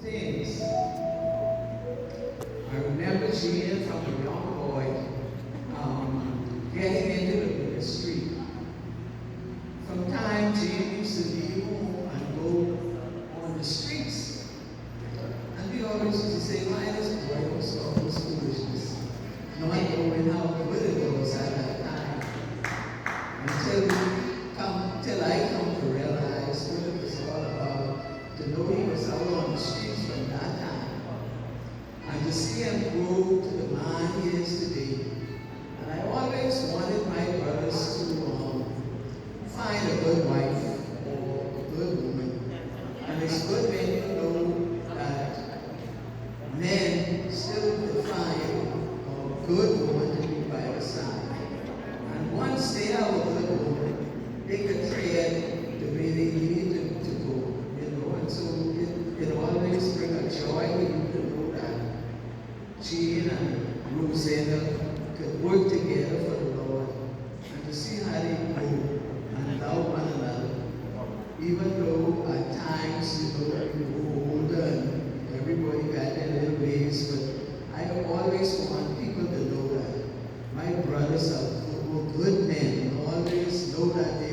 things. I remember Gene from a young boy getting into the ministry. From time, Gene used to leave home and go on the streets. And we always used to say, why this boy was all this foolishness? Not knowing how good it was at that time. Until I come to realize what it was all about, to know he was out on the streets from that time. And to see him grow to the man he is today. And I always wanted my brothers to find a good wife or a good woman. And it's good when you know that men still define a good woman to be by their side. And once they have a good woman, they can tread the way they need to go, and so it always brings a joy when you to know that Jean and Rosanna could work together for the Lord, and to see how they grow and love one another, even though at times, you grow older and everybody got their little ways, but I always want people to know that my brothers are good men, and always know that they